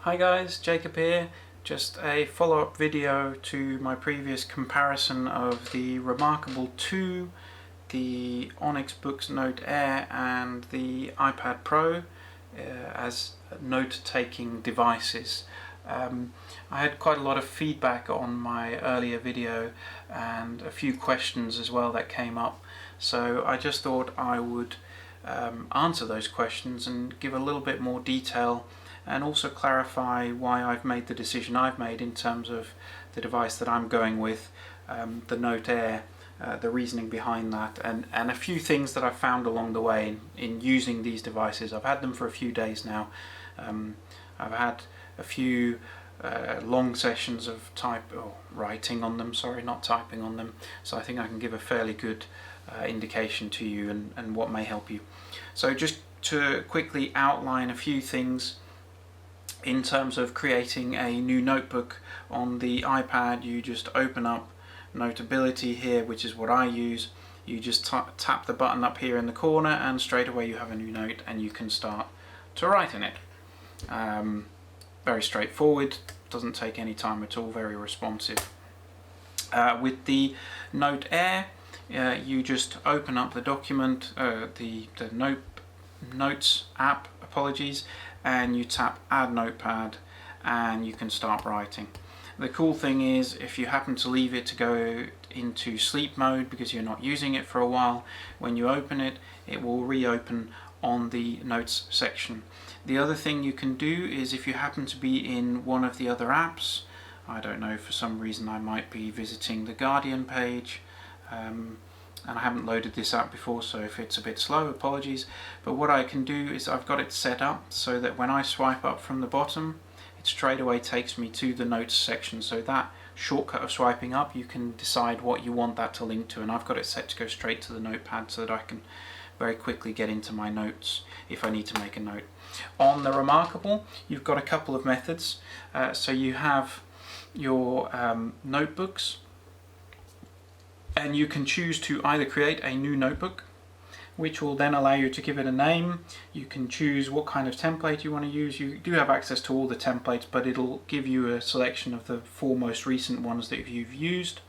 Hi guys, Jacob here. Just a follow-up video to my previous comparison of the Remarkable 2, the Onyx Boox Note Air and the iPad Pro as note-taking devices. I had quite a lot of feedback on my earlier video and a few questions as well that came up, so I just thought I would answer those questions and give a little bit more detail and also clarify why I've made the decision I've made in terms of the device that I'm going with, the Note Air, the reasoning behind that, and a few things that I've found along the way in using these devices. I've had them for a few days now. I've had a few long sessions of writing on them, sorry, not typing on them, so I think I can give a fairly good indication to you and what may help you. So just to quickly outline a few things in terms of creating a new notebook on the iPad, you just open up Notability here, which is what I use. You just tap the button up here in the corner and straight away you have a new note and you can start to write in it. Very straightforward, doesn't take any time at all, very responsive. With the Note Air, you just open up the document, the Notes app, apologies, and you tap Add Notepad and you can start writing. The cool thing is, if you happen to leave it to go into sleep mode because you're not using it for a while, when you open it, it will reopen on the Notes section. The other thing you can do is, if you happen to be in one of the other apps, I don't know, for some reason I might be visiting the Guardian page, and I haven't loaded this app before, so if it's a bit slow, apologies, but what I can do is I've got it set up so that when I swipe up from the bottom, it straight away takes me to the Notes section. So that shortcut of swiping up, you can decide what you want that to link to, and I've got it set to go straight to the notepad so that I can very quickly get into my notes if I need to make a note. On the Remarkable, you've got a couple of methods. So you have your notebooks, and you can choose to either create a new notebook, which will then allow you to give it a name. You can choose what kind of template you want to use. You do have access to all the templates, but it'll give you a selection of the 4 most recent ones that you've used,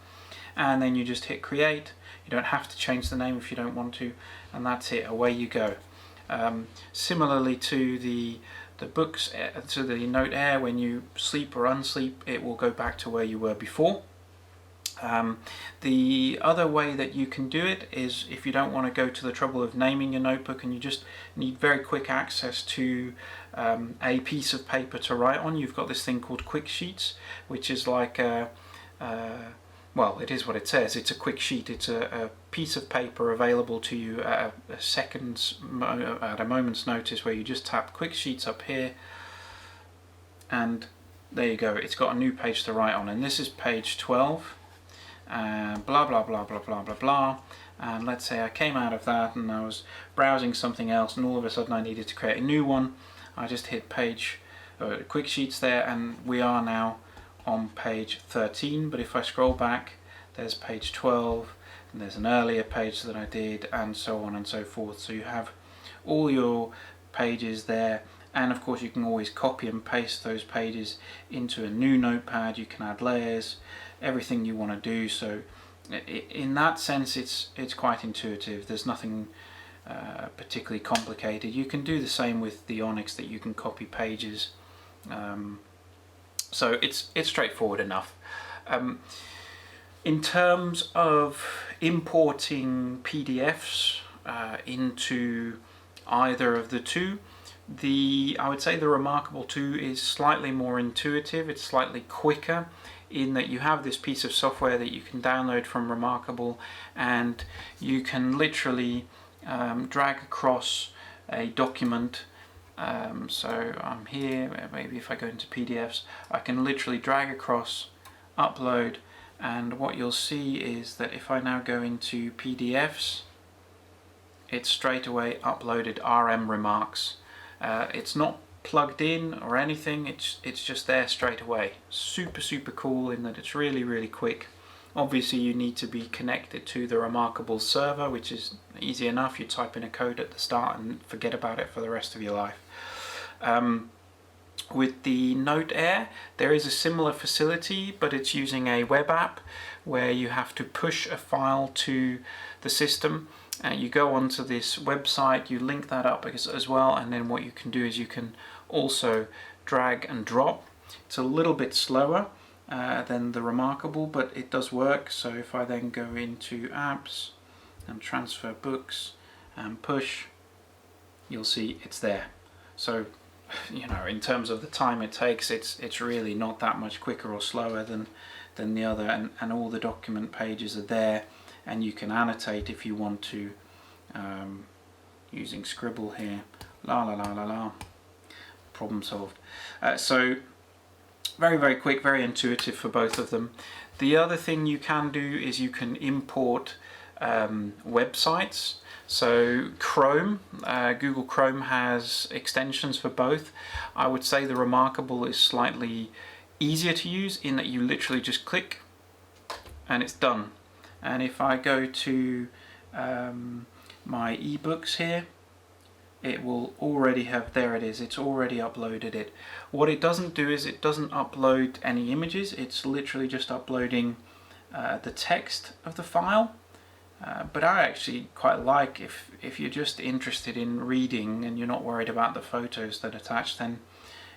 and then you just hit create. You don't have to change the name if you don't want to, and that's it, away you go. Similarly to the books, to the Note Air, when you sleep or unsleep, it will go back to where you were before. The other way that you can do it is, if you don't want to go to the trouble of naming your notebook and you just need very quick access to a piece of paper to write on, you've got this thing called Quick Sheets, which is like well, it is what it says. It's a quick sheet. It's a piece of paper available to you at a moment's notice, where you just tap Quick Sheets up here, and there you go. It's got a new page to write on, and this is page 12. Blah blah blah blah blah blah blah, and let's say I came out of that and I was browsing something else, and all of a sudden I needed to create a new one. I just hit page Quick Sheets there, and we are now on page 13. But if I scroll back, there's page 12, and there's an earlier page that I did, and so on and so forth. So you have all your pages there, and of course you can always copy and paste those pages into a new notepad. You can add layers, everything you want to do. So in that sense, it's quite intuitive. There's nothing particularly complicated. You can do the same with the Onyx, that you can copy pages. So it's straightforward enough. In terms of importing PDFs into either of the two, I would say the Remarkable 2 is slightly more intuitive. It's slightly quicker, in that you have this piece of software that you can download from Remarkable, and you can literally drag across a document. So I'm here, maybe if I go into PDFs, I can literally drag across, upload, and what you'll see is that if I now go into PDFs, it's straight away uploaded RM remarks. It's not plugged in or anything, it's just there straight away. Super cool in that it's really quick. Obviously you need to be connected to the Remarkable server, which is easy enough. You type in a code at the start and forget about it for the rest of your life. With the Note Air, there is a similar facility, but it's using a web app where you have to push a file to the system. You go onto this website, you link that up as well, and then what you can do is you can also drag and drop. It's a little bit slower than the Remarkable, but it does work. So if I then go into apps and transfer books and push, you'll see it's there. So, you know, in terms of the time it takes, it's really not that much quicker or slower than the other, and all the document pages are there, and you can annotate if you want to, using Scribble here. Problem solved. So very, very quick, very intuitive for both of them. The other thing you can do is you can import websites. So Chrome, Google Chrome has extensions for both. I would say the Remarkable is slightly easier to use in that you literally just click and it's done. And if I go to my ebooks here, it will already have, there it is, it's already uploaded it. What it doesn't do is it doesn't upload any images, it's literally just uploading the text of the file. But I actually quite like, if you're just interested in reading and you're not worried about the photos that attach, then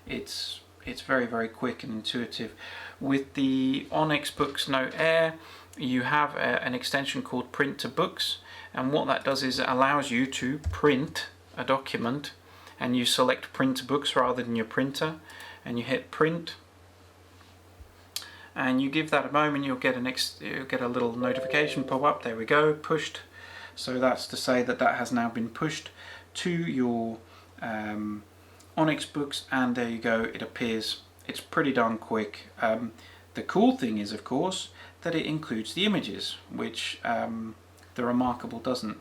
it's very, very quick and intuitive. With the Onyx Boox Note Air, you have an extension called Print to Books, and what that does is it allows you to print a document, and you select Print to Books rather than your printer, and you hit print, and you give that a moment, you'll get a little notification pop up. There we go, pushed. So that's to say that that has now been pushed to your Onyx Boox, and there you go, it appears. It's pretty darn quick. The cool thing is, of course, that it includes the images, which the Remarkable doesn't.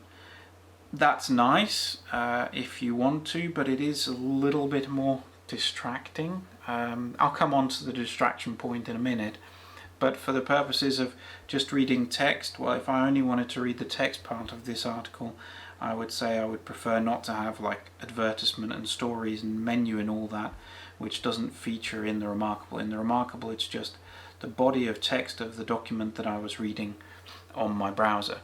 That's nice if you want to, but it is a little bit more distracting. I'll come on to the distraction point in a minute, but for the purposes of just reading text, well, if I only wanted to read the text part of this article, I would say I would prefer not to have like advertisement and stories and menu and all that, which doesn't feature in the Remarkable. In the Remarkable, it's just the body of text of the document that I was reading on my browser.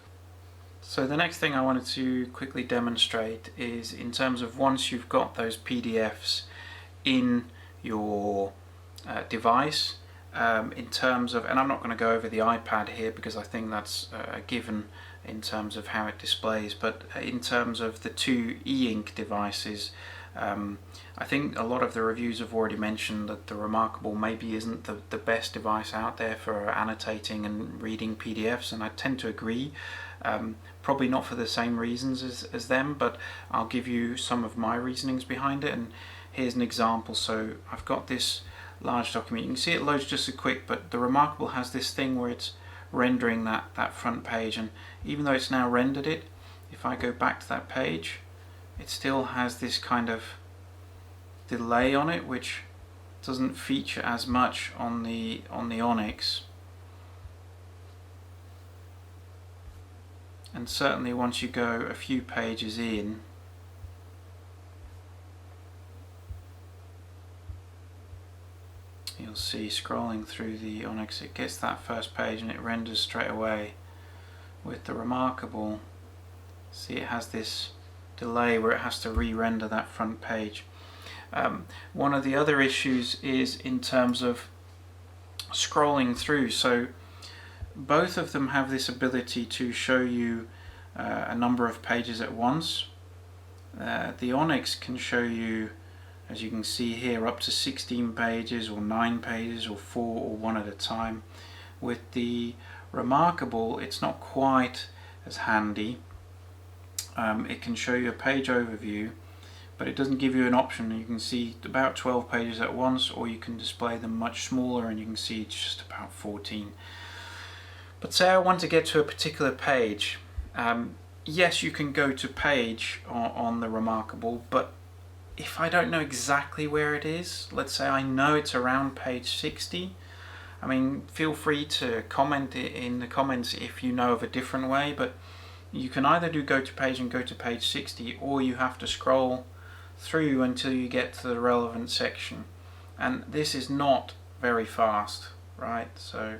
So the next thing I wanted to quickly demonstrate is in terms of once you've got those PDFs in your device, in terms of, and I'm not going to go over the iPad here because I think that's a given in terms of how it displays, but in terms of the two e-ink devices, I think a lot of the reviews have already mentioned that the Remarkable maybe isn't the best device out there for annotating and reading PDFs, and I tend to agree. Probably not for the same reasons as them, but I'll give you some of my reasonings behind it. And here's an example. So I've got this large document. You can see it loads just so quick, but the Remarkable has this thing where it's rendering that front page, and even though it's now rendered it, if I go back to that page, it still has this kind of delay on it, which doesn't feature as much on the Onyx. And certainly once you go a few pages in, you'll see scrolling through the Onyx, it gets that first page and it renders straight away. With the Remarkable, see, it has this delay where it has to re-render that front page. One of the other issues is in terms of scrolling through. So both of them have this ability to show you a number of pages at once. The Onyx can show you, as you can see here, up to 16 pages or 9 pages or 4 or 1 at a time. With the Remarkable, it's not quite as handy. It can show you a page overview, but it doesn't give you an option. You can see about 12 pages at once, or you can display them much smaller and you can see just about 14. But say I want to get to a particular page. Yes, you can go to page on the Remarkable, but if I don't know exactly where it is, let's say I know it's around page 60, I mean, feel free to comment in the comments if you know of a different way, but you can either do go to page and go to page 60, or you have to scroll through until you get to the relevant section. and this is not very fast, right? So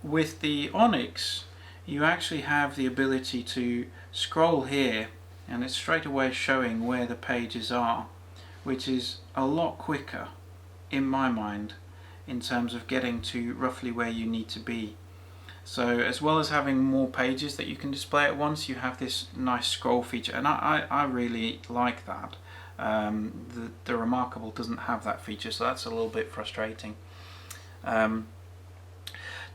with the Onyx, you actually have the ability to scroll here and it's straight away showing where the pages are, which is a lot quicker in my mind in terms of getting to roughly where you need to be. So as well as having more pages that you can display at once, you have this nice scroll feature, and I really like that. The Remarkable doesn't have that feature, so that's a little bit frustrating.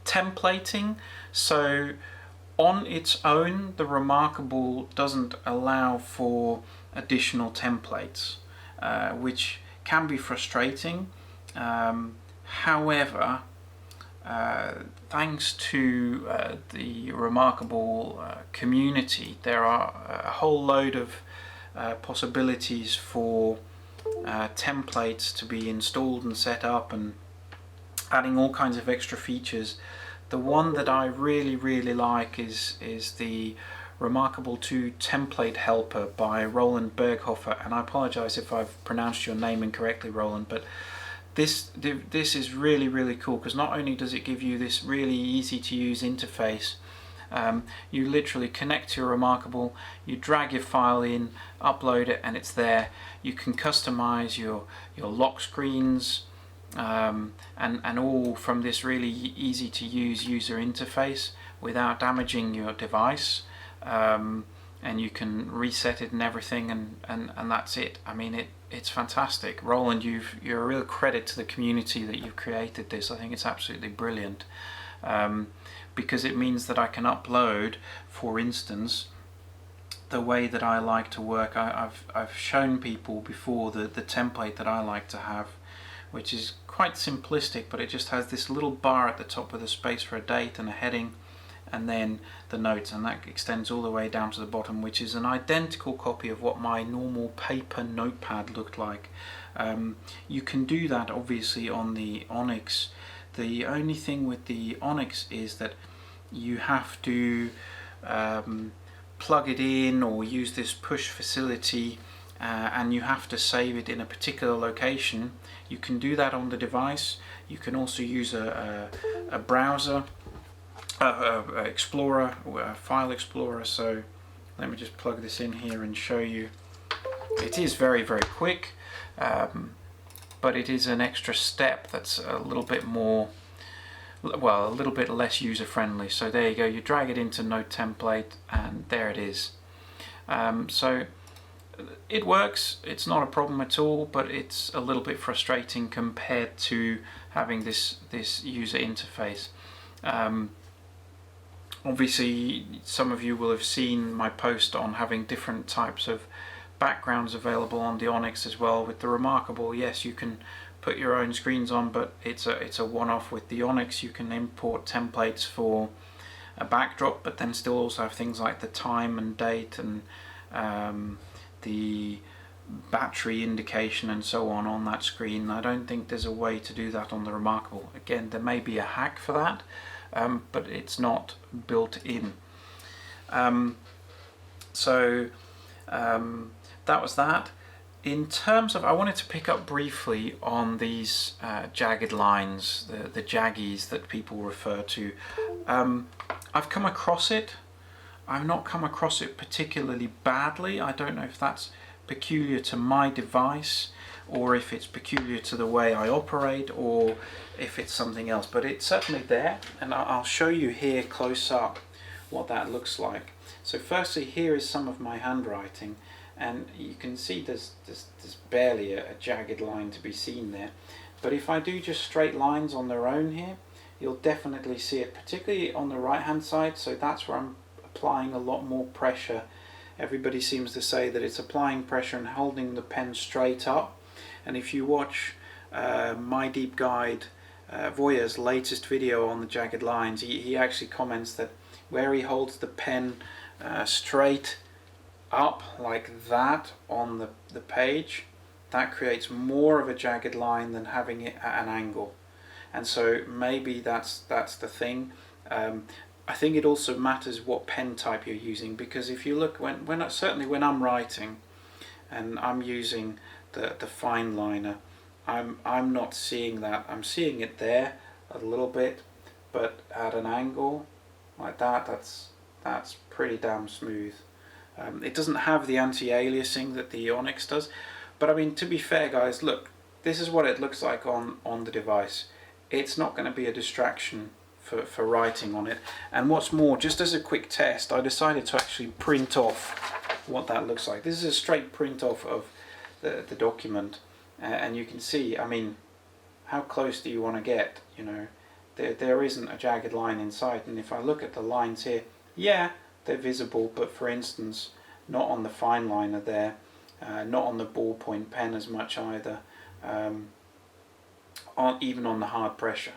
Templating, so on its own the Remarkable doesn't allow for additional templates, which can be frustrating. However, thanks to the Remarkable community, there are a whole load of possibilities for templates to be installed and set up, and adding all kinds of extra features. The one that I really like is the Remarkable 2 Template Helper by Roland Berghofer, and I apologize if I've pronounced your name incorrectly, Roland, but this is really cool, because not only does it give you this really easy to use interface, you literally connect to your Remarkable, you drag your file in, upload it, and it's there. You can customize your lock screens, and all from this really easy to use user interface without damaging your device, and you can reset it and everything, and that's it. I mean, it's fantastic. Roland, you're a real credit to the community that you've created this. I think it's absolutely brilliant, because it means that I can upload, for instance, the way that I like to work. I've shown people before the template that I like to have, which is quite simplistic, but it just has this little bar at the top with a space for a date and a heading, and then the notes, and that extends all the way down to the bottom, which is an identical copy of what my normal paper notepad looked like. You can do that obviously on the Onyx. The only thing with the Onyx is that you have to plug it in or use this push facility, and you have to save it in a particular location. You can do that on the device. You can also use a browser, Explorer, a file explorer. So let me just plug this in here and show you. It is very quick, but it is an extra step that's a little bit more, well, a little bit less user friendly. So there you go, you drag it into Note Template and there it is. So it works, it's not a problem at all, but it's a little bit frustrating compared to having this user interface. Obviously some of you will have seen my post on having different types of backgrounds available on the Onyx as well. With the Remarkable, yes, you can put your own screens on, but it's a one-off. With the Onyx you can import templates for a backdrop, but then still also have things like the time and date and the battery indication and so on that screen. I don't think there's a way to do that on the Remarkable. Again, there may be a hack for that, but it's not built in. That was that. In terms of, I wanted to pick up briefly on these jagged lines, the jaggies that people refer to. I've come across it. I've not come across it particularly badly. I don't know if that's peculiar to my device, or if it's peculiar to the way I operate, or if it's something else, but it's certainly there, and I'll show you here close up what that looks like. So firstly, here is some of my handwriting, and you can see there's barely a jagged line to be seen there, but if I do just straight lines on their own here, you'll definitely see it, particularly on the right hand side. So that's where I'm applying a lot more pressure. Everybody seems to say that it's applying pressure and holding the pen straight up, and if you watch my deep guide, Voya's latest video on the jagged lines, he actually comments that where he holds the pen straight up like that on the page, that creates more of a jagged line than having it at an angle. And so maybe that's the thing. I think it also matters what pen type you're using, because if you look, certainly when I'm writing and I'm using the fine liner, I'm not seeing that. I'm seeing it there a little bit, but at an angle like that, that's pretty damn smooth. It doesn't have the anti-aliasing that the Onyx does, but I mean, to be fair guys, look, this is what it looks like on the device. It's not going to be a distraction for writing on it. And what's more, just as a quick test, I decided to actually print off what that looks like. This is a straight print off of the document, and you can see, I mean, how close do you want to get? You know, there isn't a jagged line inside, and if I look at the lines here, yeah, they're visible, but for instance, not on the fine liner there, not on the ballpoint pen as much either, even on the hard pressure,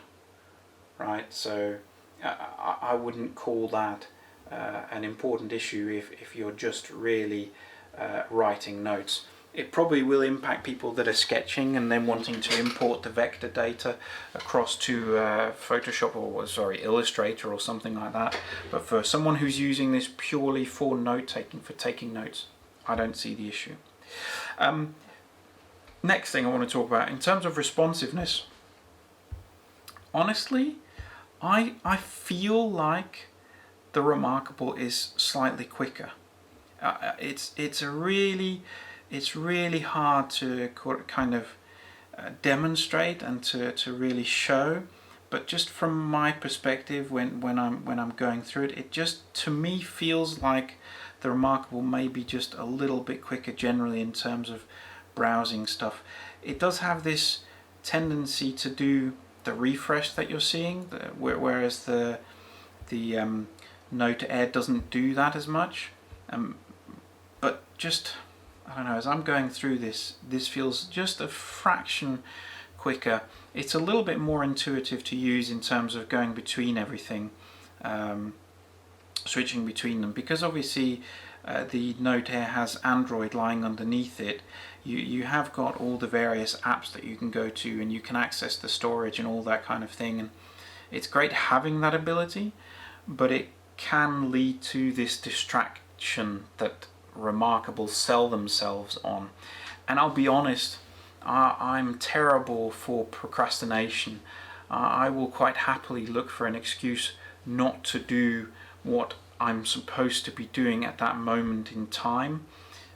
right? So I wouldn't call that an important issue if you're just really writing notes. It probably will impact people that are sketching and then wanting to import the vector data across to Photoshop or Illustrator or something like that. But for someone who's using this purely for note taking, for taking notes, I don't see the issue. Next thing I want to talk about in terms of responsiveness. Honestly, I feel like the Remarkable is slightly quicker. It's really hard to kind of demonstrate and to really show, but just from my perspective, when I'm going through it, it just to me feels like the Remarkable may be just a little bit quicker generally in terms of browsing stuff. It does have this tendency to do the refresh that you're seeing, whereas the Note Air doesn't do that as much. But just, I don't know, as I'm going through this feels just a fraction quicker. It's a little bit more intuitive to use in terms of going between everything, switching between them, because obviously the Note Air has Android lying underneath it. You have got all the various apps that you can go to, and you can access the storage and all that kind of thing, and it's great having that ability, but it can lead to this distraction that Remarkable sell themselves on. And I'll be honest, I'm terrible for procrastination. I will quite happily look for an excuse not to do what I'm supposed to be doing at that moment in time.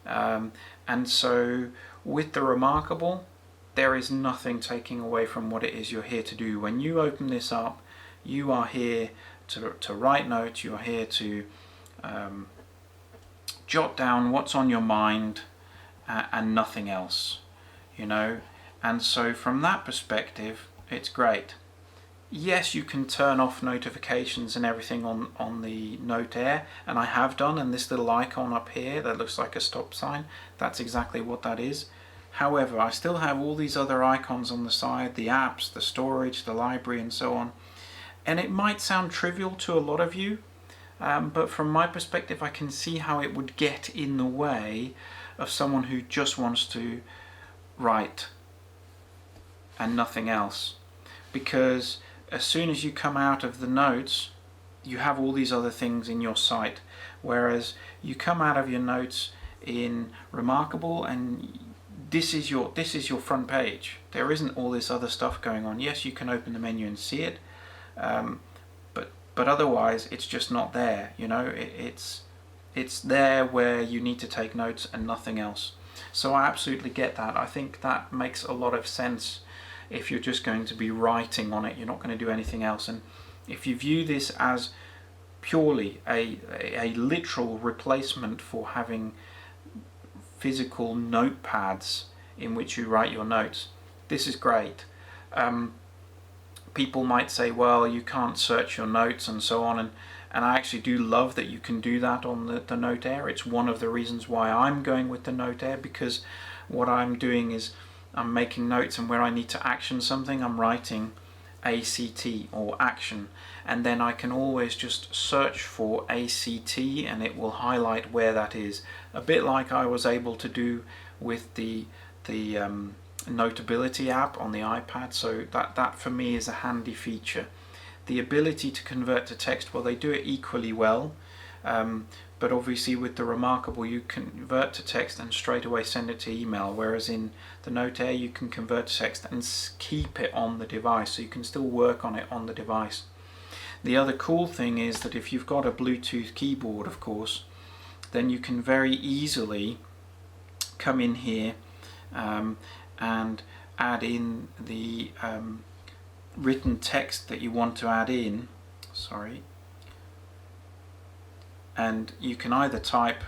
And so with the Remarkable, there is nothing taking away from what it is you're here to do. When you open this up, you are here to write notes, you're here to jot down what's on your mind and nothing else, you know. And so from that perspective, it's great. Yes, you can turn off notifications and everything on the Note Air, and I have done, and this little icon up here that looks like a stop sign, that's exactly what that is. However, I still have all these other icons on the side, the apps, the storage, the library, and so on. And it might sound trivial to a lot of you, but from my perspective, I can see how it would get in the way of someone who just wants to write and nothing else. Because as soon as you come out of the notes, you have all these other things in your sight. Whereas you come out of your notes in Remarkable and this is your front page. There isn't all this other stuff going on. Yes, you can open the menu and see it, but otherwise it's just not there. You know, it's there where you need to take notes and nothing else. So I absolutely get that. I think that makes a lot of sense. If you're just going to be writing on it, you're not going to do anything else. And if you view this as purely a literal replacement for having physical notepads in which you write your notes, this is great. People might say, well, you can't search your notes and so on, and I actually do love that you can do that on the Note Air. It's one of the reasons why I'm going with the Note Air, because what I'm doing is I'm making notes, and where I need to action something, I'm writing ACT or action, and then I can always just search for ACT and it will highlight where that is, a bit like I was able to do with the Notability app on the iPad. So that for me is a handy feature. The ability to convert to text, well, they do it equally well. But obviously with the Remarkable you convert to text and straight away send it to email, whereas in the Note Air you can convert to text and keep it on the device, so you can still work on it on the device. The other cool thing is that if you've got a Bluetooth keyboard, of course, then you can very easily come in here and add in the written text that you want to add in. Sorry. And you can either type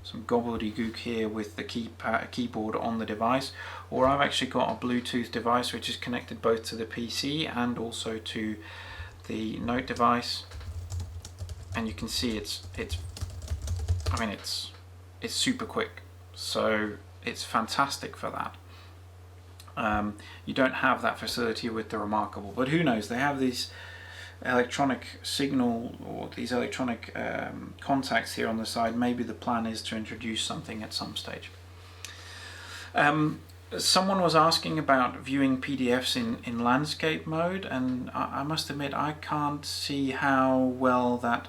some gobbledygook here with the keyboard on the device, or I've actually got a Bluetooth device which is connected both to the PC and also to the Note device, and you can see it's super quick, so it's fantastic for that. You don't have that facility with the Remarkable, but who knows, they have these electronic signal or these electronic contacts here on the side. Maybe the plan is to introduce something at some stage. Someone was asking about viewing PDFs in landscape mode, and I must admit I can't see how well that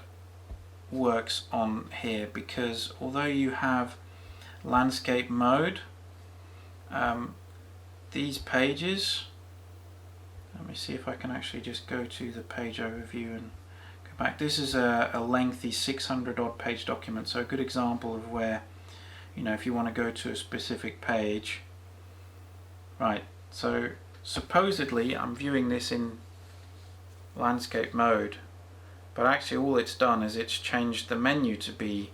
works on here, because although you have landscape mode, these pages, let me see if I can actually just go to the page overview and go back. This is a lengthy 600 odd page document, so a good example of where, you know, if you want to go to a specific page, right, so supposedly I'm viewing this in landscape mode, but actually all it's done is it's changed the menu to be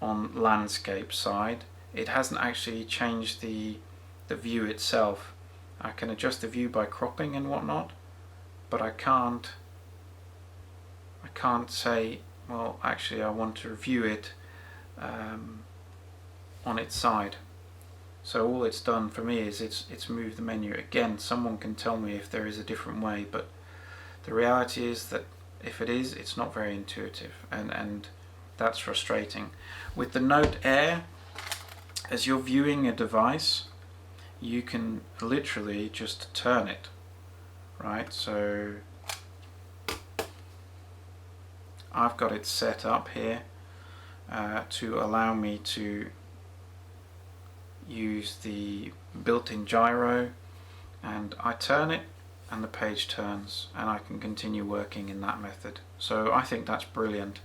on landscape side. It hasn't actually changed the view itself. I can adjust the view by cropping and whatnot, but I can't say, well, actually I want to view it on its side. So all it's done for me is it's moved the menu. Again, someone can tell me if there is a different way, but the reality is that if it is, it's not very intuitive, and that's frustrating. With the Note Air, as you're viewing a device, you can literally just turn it, right? So I've got it set up here to allow me to use the built-in gyro, and I turn it and the page turns, and I can continue working in that method. So I think that's brilliant.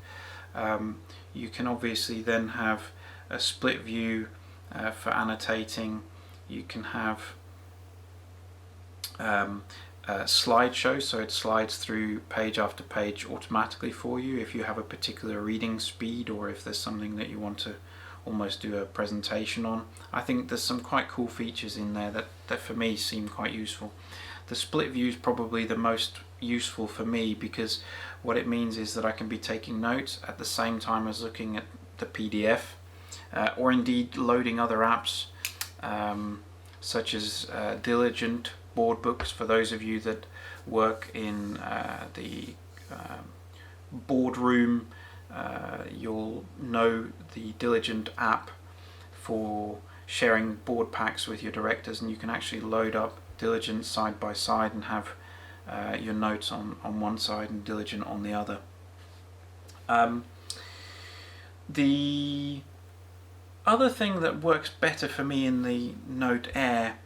You can obviously then have a split view for annotating. You can have a slideshow, so it slides through page after page automatically for you if you have a particular reading speed, or if there's something that you want to almost do a presentation on. I think there's some quite cool features in there that for me seem quite useful. The split view is probably the most useful for me, because what it means is that I can be taking notes at the same time as looking at the PDF, or indeed loading other apps, such as Diligent board books. For those of you that work in the boardroom, you'll know the Diligent app for sharing board packs with your directors, and you can actually load up Diligent side by side and have your notes on one side and Diligent on the other. The other thing that works better for me in the Note Air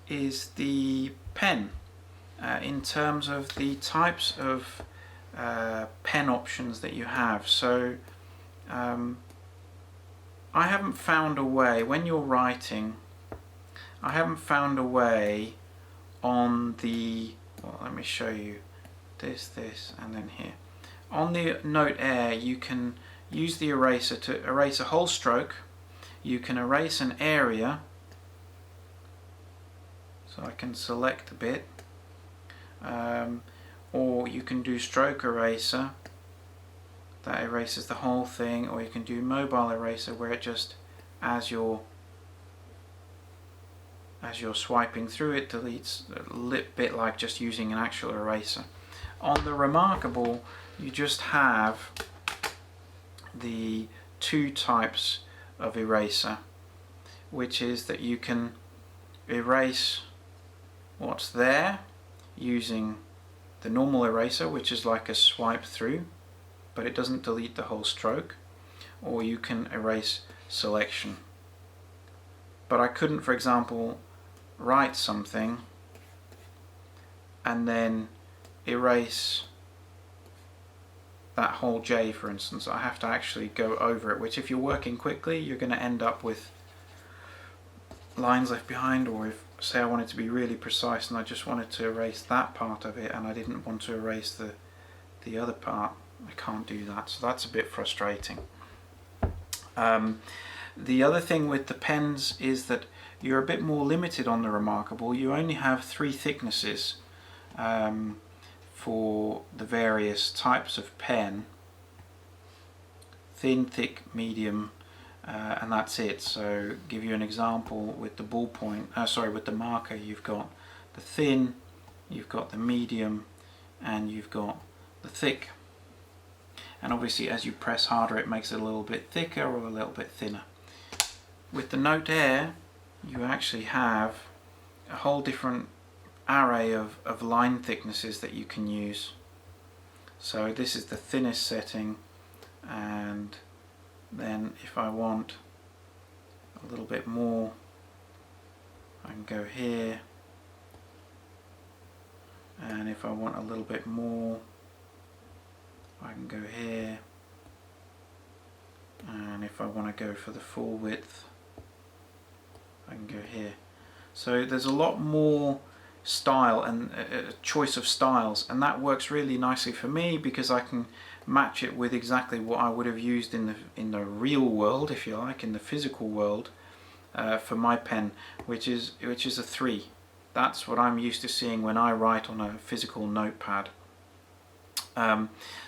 is the pen, in terms of the types of pen options that you have. So I haven't found a way, when you're writing, I haven't found a way on the, well, let me show you this, and then here. On the Note Air, you can use the eraser to erase a whole stroke. You can erase an area, so I can select a bit, or you can do stroke eraser, that erases the whole thing, or you can do mobile eraser, where it just, as you're swiping through it, deletes a bit like just using an actual eraser. On the Remarkable, you just have the two types of eraser, which is that you can erase what's there using the normal eraser, which is like a swipe through, but it doesn't delete the whole stroke, or you can erase selection. But I couldn't, for example, write something and then erase that whole J, for instance. I have to actually go over it, which if you're working quickly, you're going to end up with lines left behind. Or if, say, I wanted to be really precise and I just wanted to erase that part of it and I didn't want to erase the other part, I can't do that. So that's a bit frustrating. The other thing with the pens is that you're a bit more limited on the Remarkable. You only have 3 thicknesses for the various types of pen: thin, thick, medium, and that's it. So give you an example with the with the marker, you've got the thin, you've got the medium, and you've got the thick. And obviously as you press harder it makes it a little bit thicker or a little bit thinner. With the Note Air you actually have a whole different array of line thicknesses that you can use. So this is the thinnest setting, and then if I want a little bit more I can go here, and if I want a little bit more I can go here, and if I want to go for the full width I can go here. So there's a lot more style and a choice of styles, and that works really nicely for me because I can match it with exactly what I would have used in the real world, if you like, in the physical world, for my pen, which is a 3. That's what I'm used to seeing when I write on a physical notepad.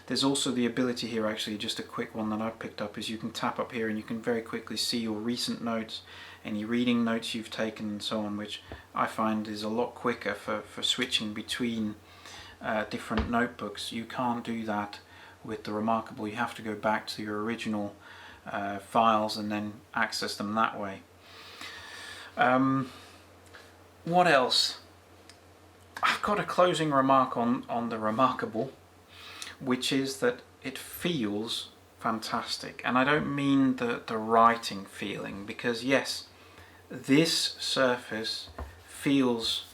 There's also the ability here, actually, just a quick one that I've picked up, is you can tap up here and you can very quickly see your recent notes, any reading notes you've taken and so on, which I find is a lot quicker for switching between different notebooks. You can't do that with the Remarkable. You have to go back to your original files and then access them that way. What else? I've got a closing remark on the Remarkable, which is that it feels fantastic. And I don't mean the writing feeling, because yes, this surface feels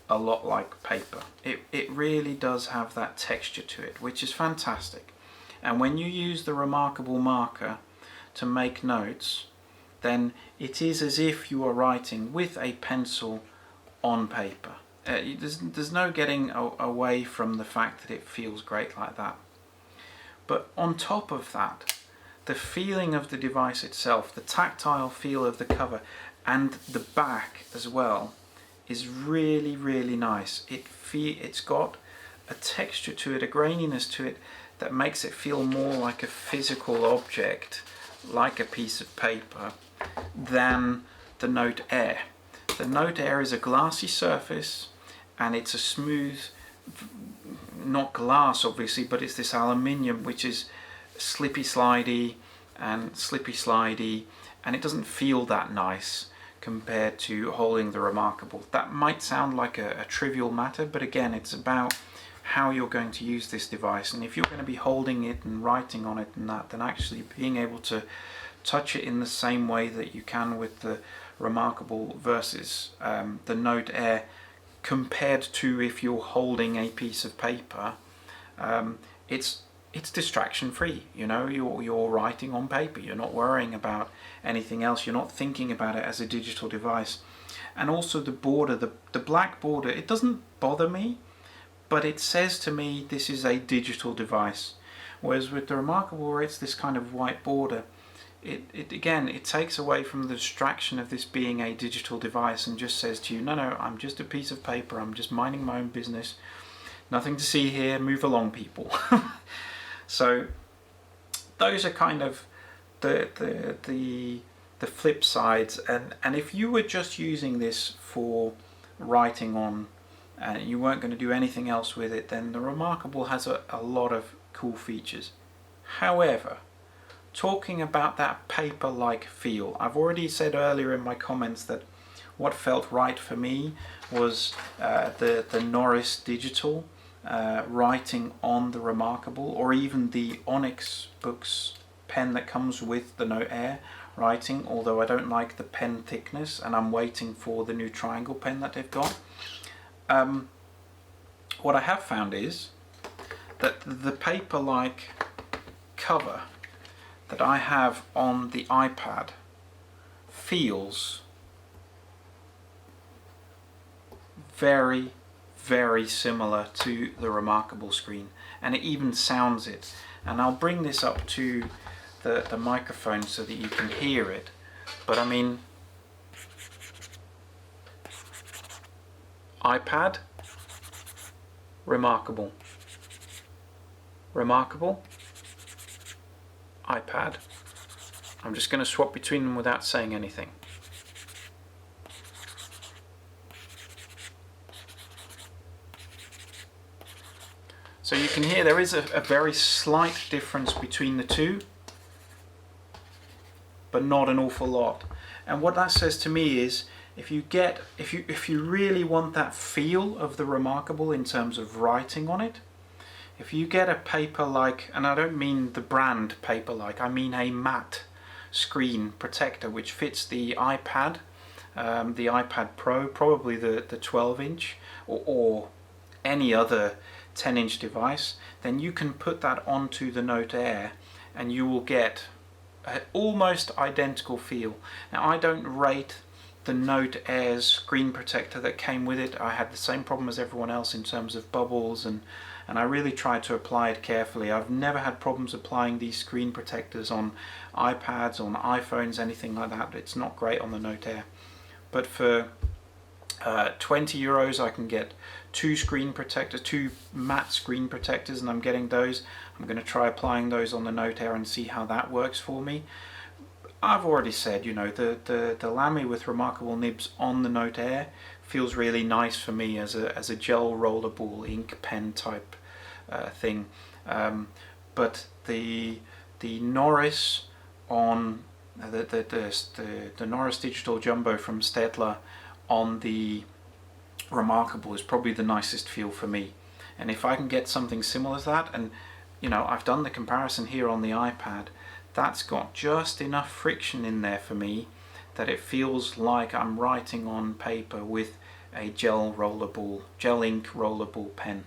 a lot like paper. It really does have that texture to it, which is fantastic. And when you use the Remarkable marker to make notes, then it is as if you are writing with a pencil on paper. There's no getting away from the fact that it feels great like that. But on top of that, the feeling of the device itself, the tactile feel of the cover and the back as well, is really, really nice. It's got a texture to it, a graininess to it, that makes it feel more like a physical object, like a piece of paper, than the Note Air. The Note Air is a glassy surface, and it's a smooth, not glass obviously, but it's this aluminium which is slippy slidey, and it doesn't feel that nice compared to holding the Remarkable. That might sound like a trivial matter, but again, it's about how you're going to use this device. And if you're going to be holding it and writing on it and that, then actually being able to touch it in the same way that you can with the Remarkable versus the Note Air, compared to if you're holding a piece of paper, it's distraction free. You know, you're writing on paper, you're not worrying about anything else, you're not thinking about it as a digital device. And also the border, the black border, it doesn't bother me, but it says to me this is a digital device. Whereas with the Remarkable, where it's this kind of white border, it takes away from the distraction of this being a digital device and just says to you, no, I'm just a piece of paper, I'm just minding my own business, nothing to see here, move along people. So those are kind of the flip sides, and if you were just using this for writing on and you weren't going to do anything else with it, then the Remarkable has a lot of cool features. However, talking about that paper-like feel, I've already said earlier in my comments that what felt right for me was the Norris Digital writing on the Remarkable, or even the Onyx Boox pen that comes with the Note Air writing, although I don't like the pen thickness and I'm waiting for the new triangle pen that they've got. What I have found is that the paper-like cover that I have on the iPad feels very, very similar to the Remarkable screen, and it even sounds it. And I'll bring this up to the microphone so that you can hear it, but I mean, iPad, Remarkable, Remarkable, iPad. I'm just going to swap between them without saying anything. So you can hear there is a very slight difference between the two, but not an awful lot. And what that says to me is, if you really want that feel of the Remarkable in terms of writing on it, if you get a paper-like, and I don't mean the brand paper-like, I mean a matte screen protector which fits the iPad Pro, probably the 12-inch, or any other 10-inch device, then you can put that onto the Note Air and you will get an almost identical feel. Now, I don't rate the Note Air's screen protector that came with it. I had the same problem as everyone else in terms of bubbles, and I really tried to apply it carefully. I've never had problems applying these screen protectors on iPads, on iPhones, anything like that. It's not great on the Note Air. But for 20 euros I can get two matte screen protectors, and I'm getting those. I'm going to try applying those on the Note Air and see how that works for me. I've already said, you know, the Lamy with Remarkable nibs on the Note Air feels really nice for me as a gel rollerball ink pen type thing. But the Norris on the Norris Digital Jumbo from Staedtler on the Remarkable is probably the nicest feel for me. And if I can get something similar to that, and you know, I've done the comparison here on the iPad, that's got just enough friction in there for me that it feels like I'm writing on paper with a gel ink rollerball pen.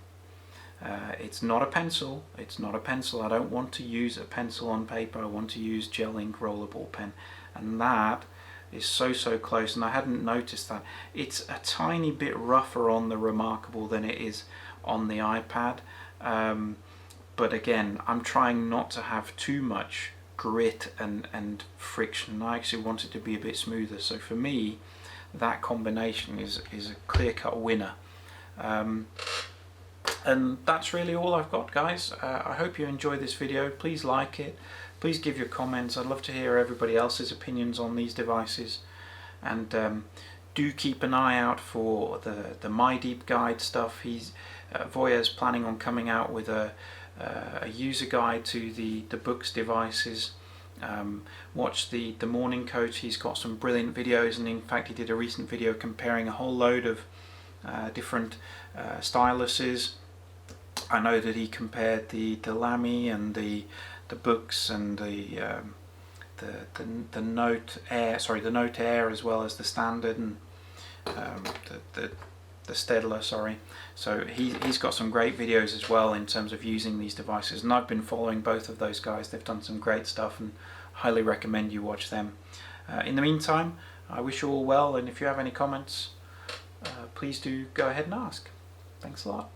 It's not a pencil. It's not a pencil. I don't want to use a pencil on paper. I want to use gel ink rollerball pen, and that is so close. And I hadn't noticed that. It's a tiny bit rougher on the Remarkable than it is on the iPad. But again, I'm trying not to have too much grit and friction. I actually want it to be a bit smoother. So for me, that combination is a clear-cut winner. And that's really all I've got, guys. I hope you enjoyed this video. Please like it. Please give your comments. I'd love to hear everybody else's opinions on these devices. And do keep an eye out for the My Deep Guide stuff. Voya's planning on coming out with a user guide to the Boox devices. Watch the Morning Coach. He's got some brilliant videos, and in fact he did a recent video comparing a whole load of different styluses. I know that he compared the Lamy and the Boox and the Note Air, the Note Air, as well as the standard, and the Staedtler, sorry. So he's got some great videos as well in terms of using these devices, and I've been following both of those guys. They've done some great stuff, and highly recommend you watch them. In the meantime, I wish you all well, and if you have any comments, please do go ahead and ask. Thanks a lot.